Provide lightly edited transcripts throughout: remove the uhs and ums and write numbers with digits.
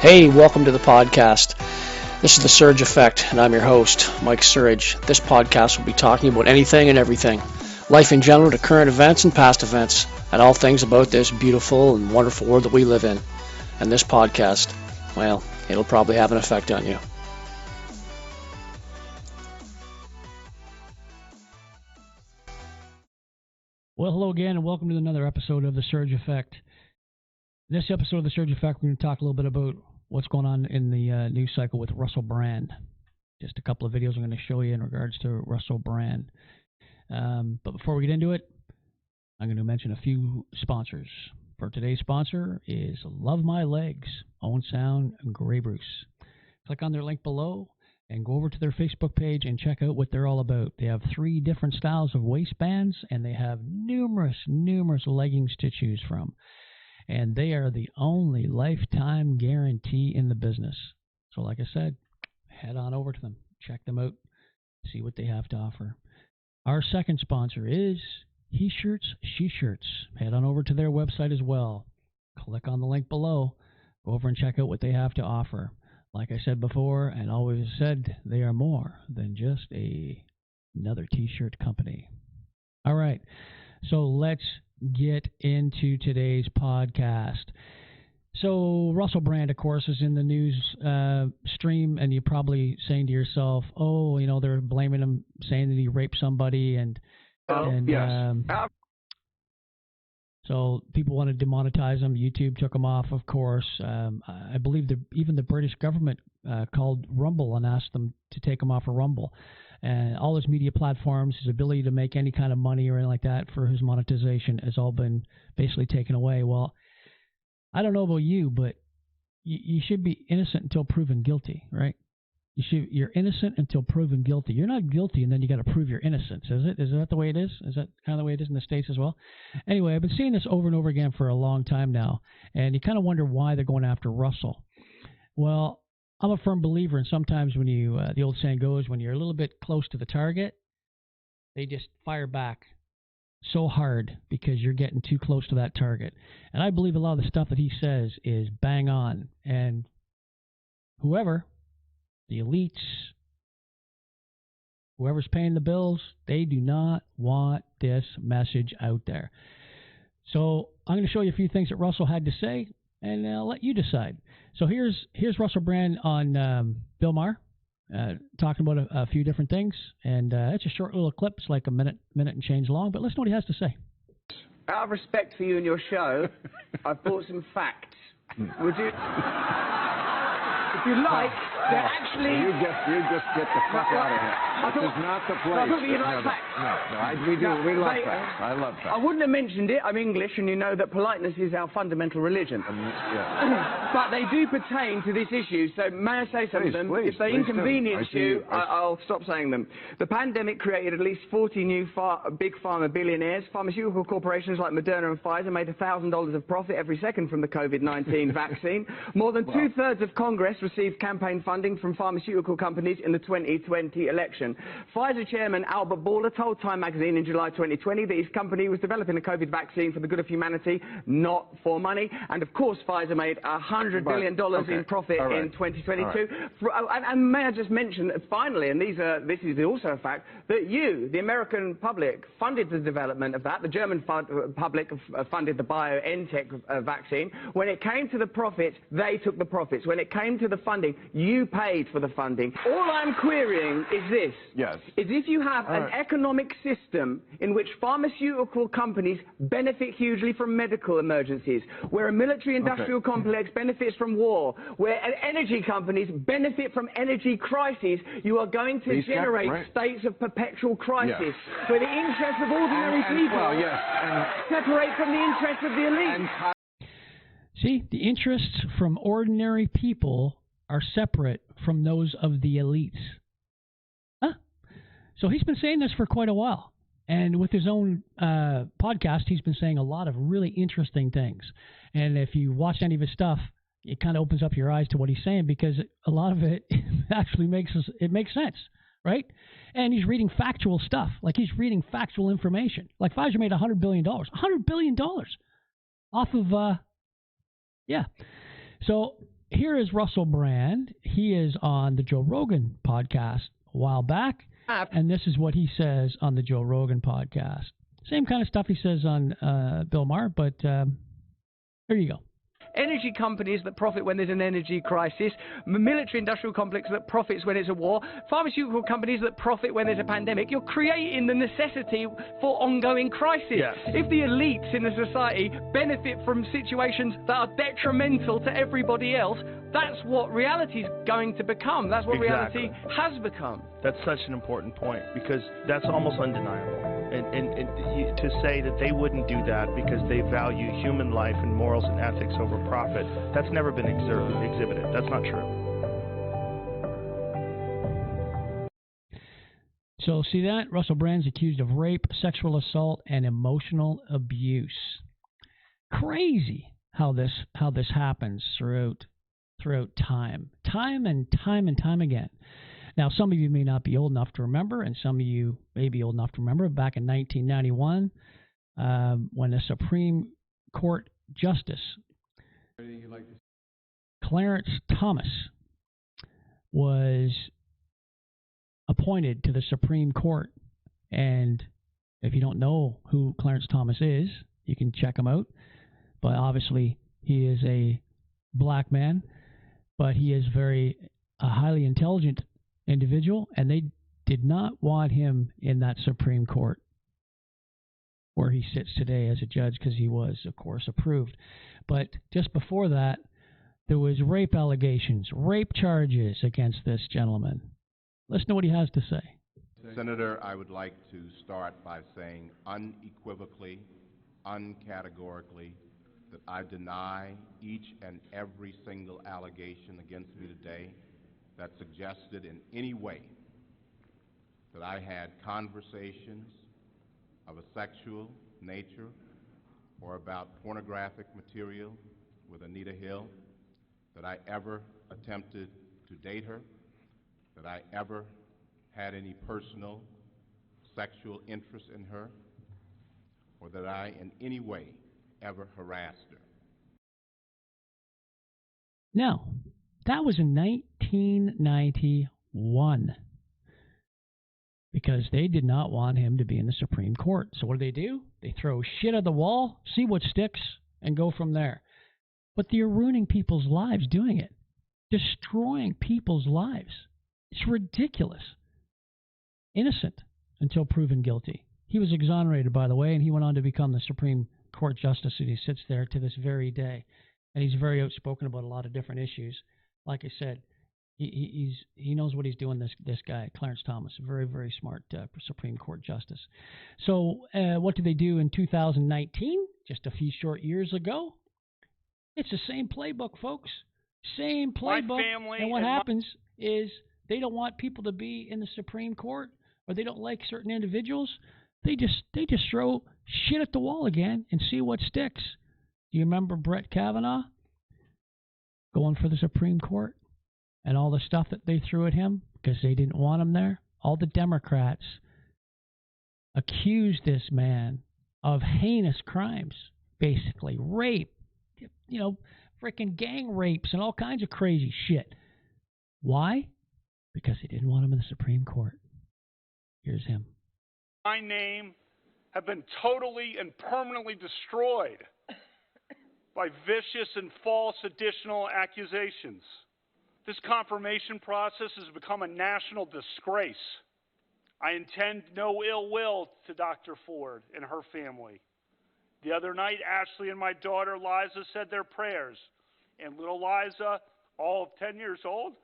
Hey, welcome to the podcast. This is The Surge Effect, and I'm your host, Mike Surge. This podcast will be talking about anything and everything, life in general to current events and past events, and all things about this beautiful and wonderful world that we live in. And this podcast, well, it'll probably have an effect on you. Well, hello again, and welcome to another episode of The Surge Effect. In this episode of The Surge Effect, we're going to talk a little bit about what's going on in the news cycle with Russel Brand. Just a couple of videos I'm going to show you in regards to Russel Brand. But before we get into it, I'm going to mention a few sponsors. For today's sponsor is Love My Legs, Owen Sound and Grey Bruce. Click on their link below and go over to their Facebook page and check out what they're all about. They have 3 different styles of waistbands, and they have numerous leggings to choose from. And they are the only lifetime guarantee in the business. So like I said, head on over to them. Check them out. See what they have to offer. Our second sponsor is He Shirts, She Shirts. Head on over to their website as well. Click on the link below. Go over and check out what they have to offer. Like I said before, and always said, they are more than just another t-shirt company. All right, so let's get into today's podcast. So Russel Brand, of course, is in the news stream, and you're probably saying to yourself, oh, you know, they're blaming him, saying that he raped somebody, so people want to demonetize him. YouTube took him off, of course. I believe even the British government called Rumble and asked them to take him off of Rumble. And all his media platforms, his ability to make any kind of money or anything like that for his monetization has all been basically taken away. Well, I don't know about you, but you should be innocent until proven guilty, right? You're innocent until proven guilty. You're not guilty, and then you got to prove your innocence. Is it? Is that the way it is? Is that kind of the way it is in the States as well? Anyway, I've been seeing this over and over again for a long time now, and you kind of wonder why they're going after Russell. Well, I'm a firm believer, and sometimes when you, the old saying goes, when you're a little bit close to the target, they just fire back so hard because you're getting too close to that target. And I believe a lot of the stuff that he says is bang on. And whoever, the elites, whoever's paying the bills, they do not want this message out there. So I'm going to show you a few things that Russell had to say, and I'll let you decide. So here's Russel Brand on Bill Maher talking about a few different things, and it's a short little clip. It's like a minute and change long, but listen to what he has to say. Out of respect for you and your show, I've brought some facts. Would you... If you like, they're actually... You just get the fuck out of here. This is not the place. I thought you like facts. We like facts. I love facts. I wouldn't have mentioned it. I'm English, and you know that politeness is our fundamental religion. Yeah. But they do pertain to this issue, so may I say some of them? If they inconvenience you, I'll stop saying them. The pandemic created at least 40 new big pharma billionaires. Pharmaceutical corporations like Moderna and Pfizer made $1,000 of profit every second from the COVID-19 vaccine. More than two-thirds of Congress received campaign funding from pharmaceutical companies in the 2020 election. Pfizer chairman Albert Bourla told Time magazine in July 2020 that his company was developing a COVID vaccine for the good of humanity, not for money. And of course, Pfizer made $100 billion in profit in 2022. And may I just mention, finally, and this is also a fact, that you, the American public, funded the development of that. The German public funded the BioNTech vaccine. When it came to the profits, they took the profits. When it came to the funding, you paid for the funding. All I'm querying is this. Yes. Is if you have an economic system in which pharmaceutical companies benefit hugely from medical emergencies, where a military-industrial complex benefits from war, where energy companies benefit from energy crises, you are going to generate states of perpetual crisis, where the interests of ordinary people separate from the interests of the elite. See, the interests from ordinary people are separate from those of the elites. So he's been saying this for quite a while. And with his own podcast, he's been saying a lot of really interesting things. And if you watch any of his stuff, it kind of opens up your eyes to what he's saying, because a lot of it actually makes sense, right? And he's reading factual stuff. Like, he's reading factual information. Like, Pfizer made $100 billion. $100 billion off of, So here is Russel Brand. He is on the Joe Rogan podcast a while back, and this is what he says on the Joe Rogan podcast. Same kind of stuff he says on Bill Maher, but here you go. Energy companies that profit when there's an energy crisis, military-industrial complex that profits when it's a war, pharmaceutical companies that profit when there's a pandemic. You're creating the necessity for ongoing crisis. Yes. If the elites in the society benefit from situations that are detrimental to everybody else, that's what reality is going to become. That's what reality has become. That's such an important point, because that's almost undeniable. To say that they wouldn't do that because they value human life and morals and ethics over profit, that's never been exhibited. That's not true. So see that? Russel Brand's accused of rape, sexual assault, and emotional abuse. Crazy how this happens throughout time and time again. Now, some of you may not be old enough to remember, and some of you may be old enough to remember back in 1991 when the Supreme Court Justice Clarence Thomas was appointed to the Supreme Court. And if you don't know who Clarence Thomas is, you can check him out. But obviously, he is a black man, but he is a highly intelligent individual, and they did not want him in that Supreme Court where he sits today as a judge, because he was, of course, approved. But just before that, there was rape allegations, rape charges against this gentleman. Listen to what he has to say. Senator, I would like to start by saying unequivocally, uncategorically, that I deny each and every single allegation against me today that suggested in any way that I had conversations of a sexual nature or about pornographic material with Anita Hill, that I ever attempted to date her, that I ever had any personal sexual interest in her, or that I in any way ever harassed her. Now, that was in 1991, because they did not want him to be in the Supreme Court. So what do? They throw shit at the wall, see what sticks, and go from there. But they're ruining people's lives doing it, destroying people's lives. It's ridiculous. Innocent until proven guilty. He was exonerated, by the way, and he went on to become the Supreme Court Justice, and he sits there to this very day. And he's very outspoken about a lot of different issues. Like I said, he knows what he's doing, this guy, Clarence Thomas, a very, very smart Supreme Court Justice. So what did they do in 2019, just a few short years ago? It's the same playbook, folks. Same playbook. And what happens is they don't want people to be in the Supreme Court, or they don't like certain individuals. They just throw shit at the wall again and see what sticks. Do you remember Brett Kavanaugh going for the Supreme Court and all the stuff that they threw at him because they didn't want him there? All the Democrats accused this man of heinous crimes, basically rape, freaking gang rapes and all kinds of crazy shit. Why? Because they didn't want him in the Supreme Court. Here's him. My name have been totally and permanently destroyed by vicious and false additional accusations. This confirmation process has become a national disgrace. I intend no ill will to Dr. Ford and her family. The other night, Ashley and my daughter Liza said their prayers, and little Liza, all of 10 years old,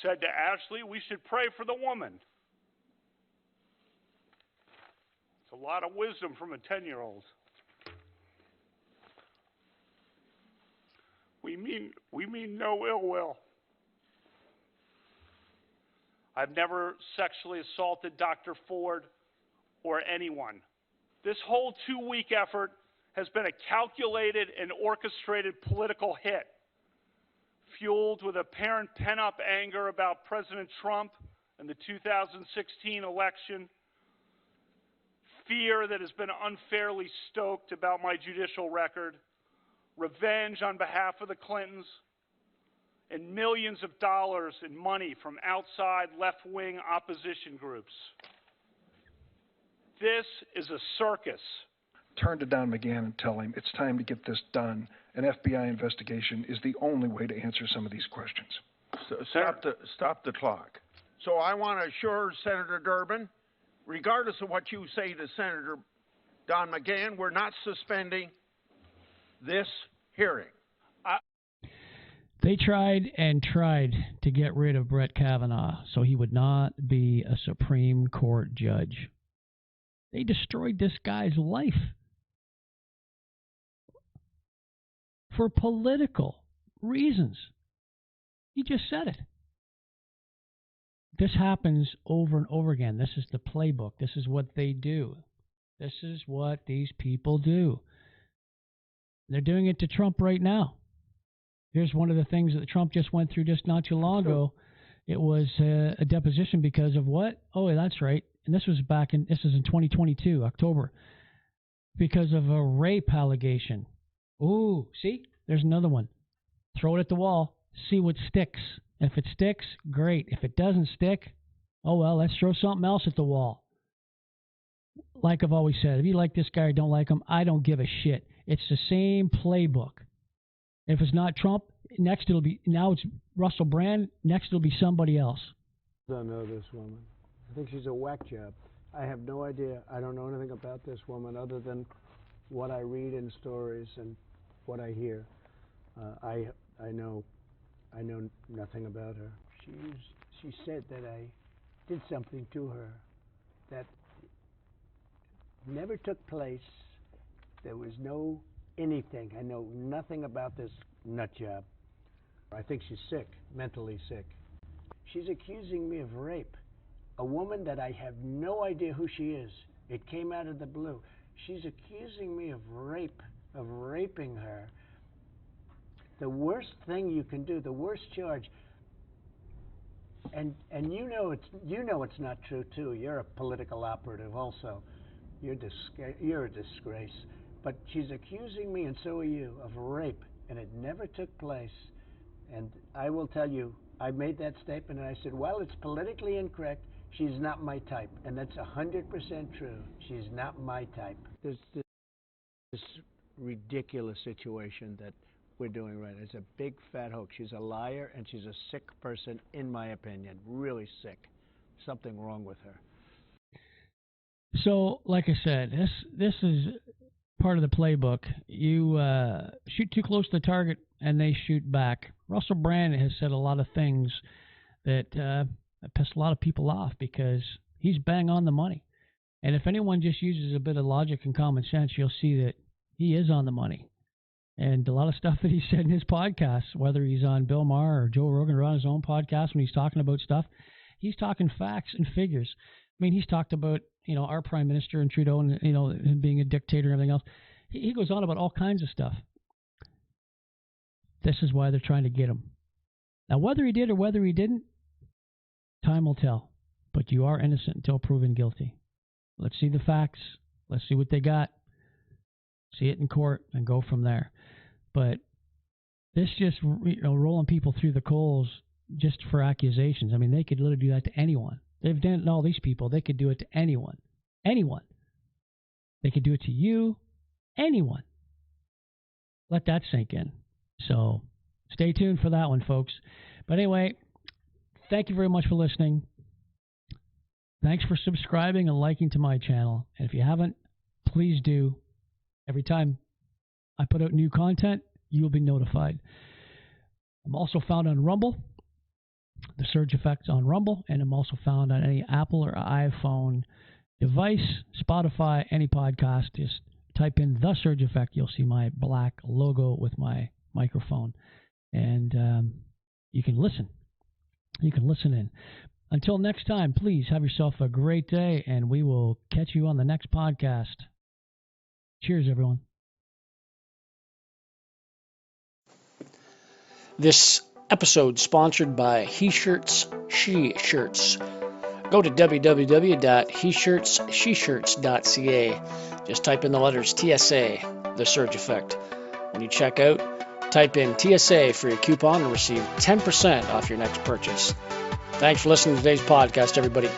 said to Ashley, we should pray for the woman. It's a lot of wisdom from a 10-year-old. We mean no ill will. I've never sexually assaulted Dr. Ford or anyone. This whole 2-week effort has been a calculated and orchestrated political hit, fueled with apparent pent-up anger about President Trump and the 2016 election, fear that has been unfairly stoked about my judicial record, revenge on behalf of the Clintons, and millions of dollars in money from outside left-wing opposition groups. This is a circus. Turn to Don McGahn and tell him it's time to get this done. An FBI investigation is the only way to answer some of these questions. Stop the clock. So I want to assure Senator Durbin, regardless of what you say to Senator Don McGahn, we're not suspending this hearing. They tried and tried to get rid of Brett Kavanaugh so he would not be a Supreme Court judge. They destroyed this guy's life for political reasons. He just said it. This happens over and over again. This is the playbook. This is what they do. This is what these people do. They're doing it to Trump right now. Here's one of the things that Trump just went through just not too long ago. It was a deposition because of what? Oh, that's right. And this was in 2022, October. Because of a rape allegation. Ooh, see? There's another one. Throw it at the wall. See what sticks. If it sticks, great. If it doesn't stick, oh well, let's throw something else at the wall. Like I've always said, if you like this guy or don't like him, I don't give a shit. It's the same playbook. If it's not Trump, next it'll be, now it's Russel Brand, next it'll be somebody else. I don't know this woman. I think she's a whack job. I have no idea. I don't know anything about this woman other than what I read in stories and what I hear. I know nothing about her. She said that I did something to her that never took place. There was no anything. I know nothing about this nut job. I think she's sick, mentally sick. She's accusing me of rape. A woman that I have no idea who she is. It came out of the blue. She's accusing me of rape, of raping her. The worst thing you can do, the worst charge, and you know it's not true too. You're a political operative also. You're a disgrace. But she's accusing me, and so are you, of rape, and it never took place. And I will tell you, I made that statement, and I said, well, it's politically incorrect. She's not my type, and that's 100% true. She's not my type. There's this ridiculous situation that we're doing right. It's a big fat hoax. She's a liar, and she's a sick person, in my opinion, really sick. Something wrong with her. So, like I said, this is part of the playbook. You shoot too close to the target, and they shoot back. Russel Brand has said a lot of things that piss a lot of people off because he's bang on the money. And if anyone just uses a bit of logic and common sense, you'll see that he is on the money. And a lot of stuff that he said in his podcasts, whether he's on Bill Maher or Joe Rogan or on his own podcast when he's talking about stuff, he's talking facts and figures. I mean, he's talked about, our Prime Minister and Trudeau and, him being a dictator and everything else. He goes on about all kinds of stuff. This is why they're trying to get him. Now, whether he did or whether he didn't, time will tell. But you are innocent until proven guilty. Let's see the facts. Let's see what they got. See it in court and go from there. But this just, rolling people through the coals just for accusations. I mean, they could literally do that to anyone. They've done all these people. They could do it to anyone. Anyone. They could do it to you. Anyone. Let that sink in. So stay tuned for that one, folks. But anyway, thank you very much for listening. Thanks for subscribing and liking to my channel. And if you haven't, please do. Every time I put out new content, you will be notified. I'm also found on Rumble, The Surge Effect on Rumble, and I'm also found on any Apple or iPhone device, Spotify, any podcast. Just type in The Surge Effect. You'll see my black logo with my microphone, and you can listen. You can listen in. Until next time, please have yourself a great day, and we will catch you on the next podcast. Cheers, everyone. This episode sponsored by He Shirts, She Shirts. go to www.heshirtssheshirts.ca. Just type in the letters TSA, The Surge Effect. When you check out, type in TSA for your coupon and receive 10% off your next purchase. Thanks for listening to today's podcast, everybody.